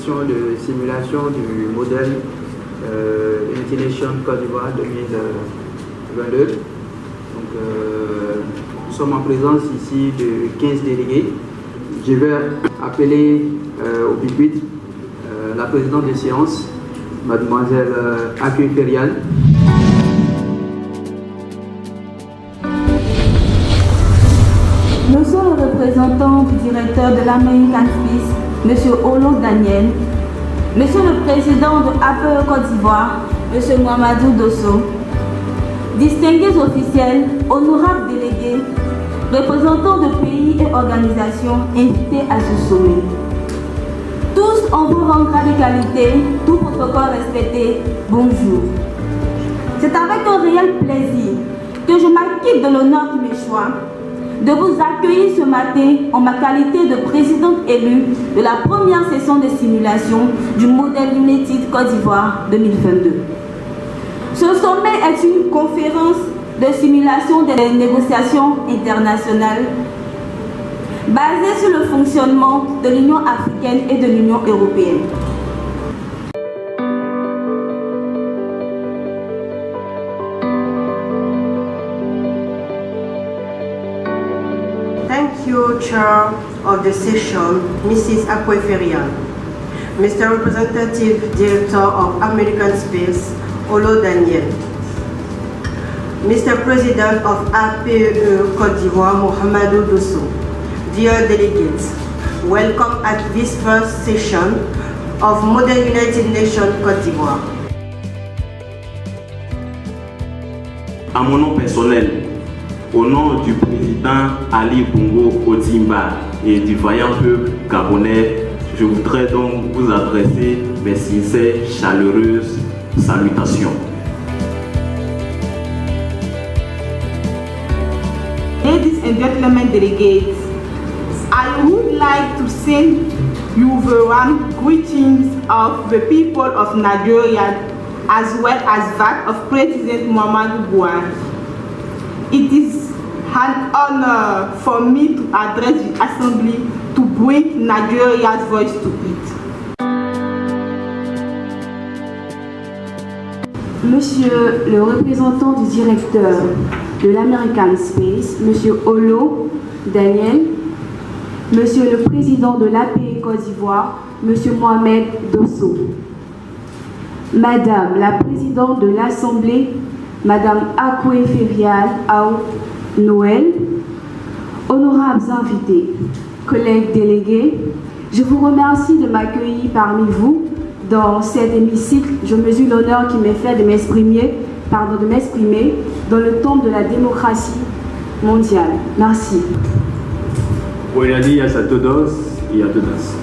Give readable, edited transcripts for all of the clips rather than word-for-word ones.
session de simulation du modèle Unity Nation Côte d'Ivoire 2022. Donc, nous sommes en présence ici de 15 délégués. Je vais appeler au pupitre la présidente de séance, mademoiselle Akwe Ferial. Monsieur le représentant du directeur de l'American Space, Monsieur Olo Daniel, Monsieur le président de APE Côte d'Ivoire, Monsieur Mohamedou Dosso, distingués officiels, honorables délégués, représentants de pays et organisations invités à ce sommet. Tous en vos rangs de qualité, tout protocole respecté, bonjour. C'est avec un réel plaisir que je m'acquitte de l'honneur qui m'échoit de vous accueillir ce matin en ma qualité de présidente élue de la première session de simulation du modèle United Côte d'Ivoire 2022. Ce sommet est une conférence de simulation des négociations internationales basée sur le fonctionnement de l'Union africaine et de l'Union européenne. Thank you, Chair of the session, Mrs. Akwe Ferial, Mr. Representative Director of American Space, Olo Daniel, Mr. President of APE Côte d'Ivoire, Mohamedou Dosso, dear delegates, welcome at this first session of Model United Nations Côte d'Ivoire. À mon nom personnel, au nom du président Ali Bongo Ondimba et du vaillant peuple gabonais, je voudrais donc vous adresser mes sincères, chaleureuses salutations. Ladies and gentlemen delegates, I would like to send you the warm greetings of the people of Nigeria as well as that of President Muhammadu Buhari. It is an honor for me to address the Assembly to bring Nigeria's voice to it. Monsieur le représentant du directeur de l'American Space, Monsieur Olo Daniel, Monsieur le président de l'APE Côte d'Ivoire, Monsieur Mohamed Dosso, Madame la présidente de l'Assemblée, Madame Akwe Ferial Ao Noël, honorables invités, collègues délégués, je vous remercie de m'accueillir parmi vous dans cet hémicycle. Je mesure l'honneur qui m'est fait de m'exprimer dans le temple de la démocratie mondiale. Merci. Buenos días a todos y a todas.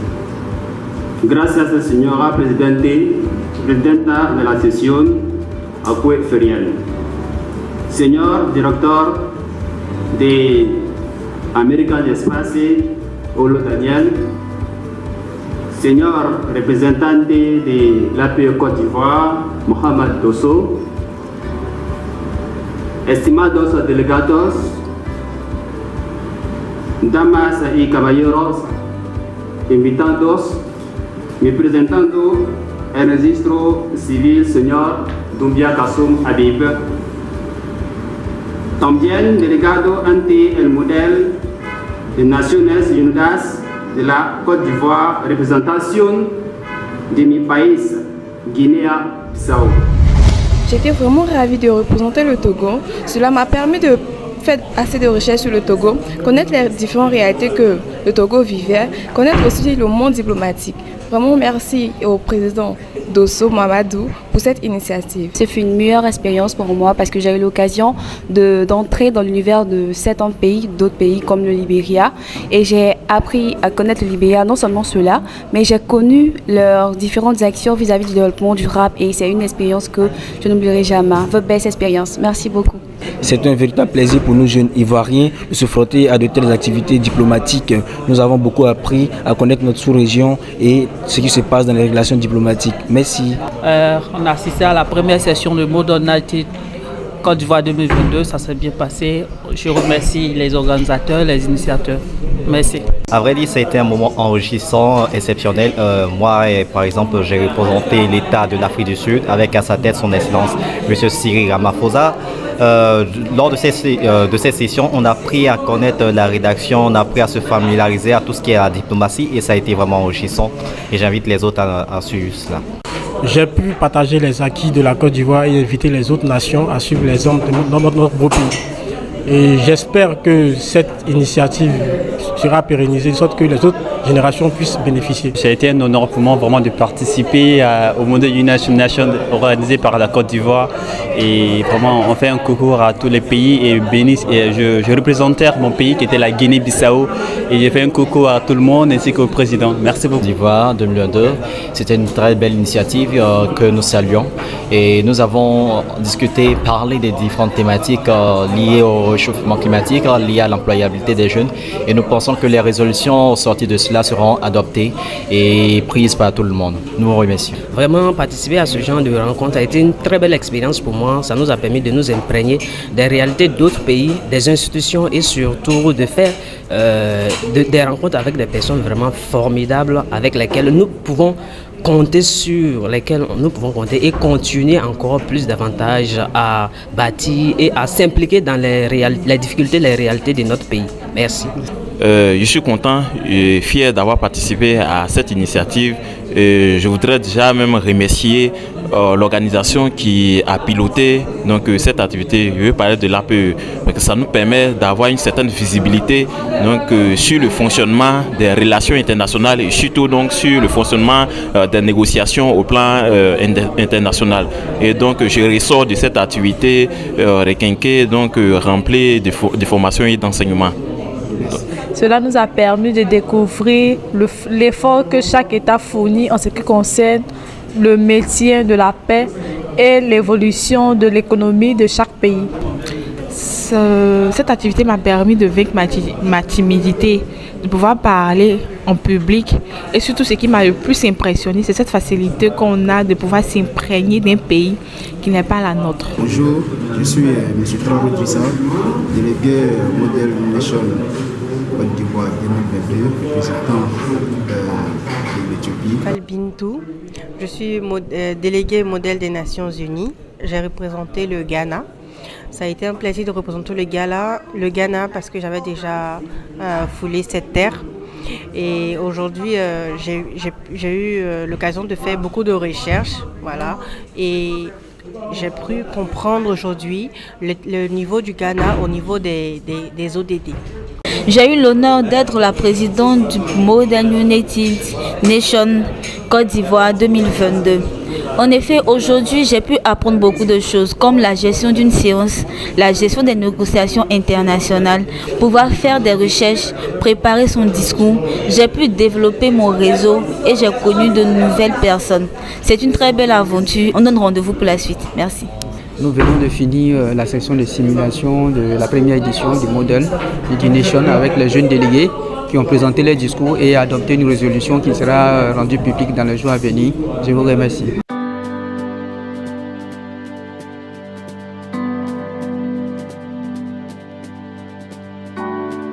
Gracias, señora presidenta de la sesión, Akwe Ferial. Señor director de American Space, Olo Daniel. Señor representante de l'APE Côte d'Ivoire, Mohamed Dosso. Estimados delegados, damas y caballeros, invitados, me presentando el registro civil, señor Doumbia Kassoum Habib. También delegado ante el modelo de Naciones Unidas de la Côte d'Ivoire, representación de mi país, Guinée-Bissau. J'étais vraiment ravie de représenter le Togo. Cela m'a permis de faire assez de recherches sur le Togo, connaître les différentes réalités que le Togo vivait, connaître aussi le monde diplomatique. Vraiment merci au président Dosso Mamadou pour cette initiative. Ce fut une meilleure expérience pour moi parce que j'ai eu l'occasion d'entrer dans l'univers de 7 autres pays, d'autres pays comme le Libéria. Et j'ai appris à connaître le Libéria, non seulement cela, mais j'ai connu leurs différentes actions vis-à-vis du développement durable. Et c'est une expérience que je n'oublierai jamais. Votre belle expérience. Merci beaucoup. C'est un véritable plaisir pour nous jeunes Ivoiriens de se frotter à de telles activités diplomatiques. Nous avons beaucoup appris à connaître notre sous-région et ce qui se passe dans les relations diplomatiques. Merci. On a assisté à la première session de Model United Côte d'Ivoire 2022. Ça s'est bien passé. Je remercie les organisateurs, les initiateurs. Merci. À vrai dire, ça a été un moment enrichissant, exceptionnel. Moi, par exemple, j'ai représenté l'État de l'Afrique du Sud avec à sa tête son Excellence M. Cyril Ramaphosa. Lors de cette session, on a appris à connaître la rédaction, on a appris à se familiariser à tout ce qui est la diplomatie et ça a été vraiment enrichissant. Et j'invite les autres à suivre cela. J'ai pu partager les acquis de la Côte d'Ivoire et inviter les autres nations à suivre l'exemple de notre beau pays. Et j'espère que cette initiative sera pérennisée de sorte que les autres générations puissent bénéficier. Ça a été un honneur pour moi vraiment de participer au Model United Nation organisé par la Côte d'Ivoire. Et vraiment, on fait un concours à tous les pays et je représentais mon pays qui était la Guinée-Bissau et j'ai fait un concours à tout le monde ainsi qu'au président. Merci beaucoup. D'Ivoire 2022, c'était une très belle initiative que nous saluons et nous avons discuté, parlé des différentes thématiques liées au réchauffement climatique, liées à l'employabilité des jeunes et nous pensons que les résolutions sorties de cela seront adoptées et prises par tout le monde. Nous vous remercions. Vraiment, participer à ce genre de rencontre a été une très belle expérience pour moi. Ça nous a permis de nous imprégner des réalités d'autres pays, des institutions et surtout de faire des rencontres avec des personnes vraiment formidables avec lesquelles nous pouvons compter et continuer encore plus davantage à bâtir et à s'impliquer dans les difficultés, les réalités de notre pays. Merci. Je suis content et fier d'avoir participé à cette initiative. Je voudrais déjà même remercier l'organisation qui a piloté cette activité. Je veux parler de l'APE parce que ça nous permet d'avoir une certaine visibilité sur le fonctionnement des relations internationales et surtout sur le fonctionnement des négociations au plan international. Et donc je ressors de cette activité requinquée, remplie de formations et d'enseignements. Cela nous a permis de découvrir l'effort que chaque État fournit en ce qui concerne le maintien de la paix et l'évolution de l'économie de chaque pays. Cette activité m'a permis de vaincre ma timidité, de pouvoir parler en public et surtout ce qui m'a le plus impressionné, c'est cette facilité qu'on a de pouvoir s'imprégner d'un pays qui n'est pas la nôtre. Bonjour, je suis M. Traoré Drissa, délégué Model Nation Côte d'Ivoire 2022, représentant de l'Éthiopie. Falbintou, je suis délégué modèle des Nations Unies. J'ai représenté le Ghana. Ça a été un plaisir de représenter le Ghana parce que j'avais déjà foulé cette terre. Et aujourd'hui, j'ai eu l'occasion de faire beaucoup de recherches. Voilà. Et j'ai pu comprendre aujourd'hui le niveau du Ghana au niveau des ODD. J'ai eu l'honneur d'être la présidente du Model United Nation Côte d'Ivoire 2022. En effet, aujourd'hui, j'ai pu apprendre beaucoup de choses, comme la gestion d'une séance, la gestion des négociations internationales, pouvoir faire des recherches, préparer son discours. J'ai pu développer mon réseau et j'ai connu de nouvelles personnes. C'est une très belle aventure. On donne rendez-vous pour la suite. Merci. Nous venons de finir la session de simulation de la première édition du Model United Nation avec les jeunes délégués qui ont présenté leurs discours et adopté une résolution qui sera rendue publique dans les jours à venir. Je vous remercie.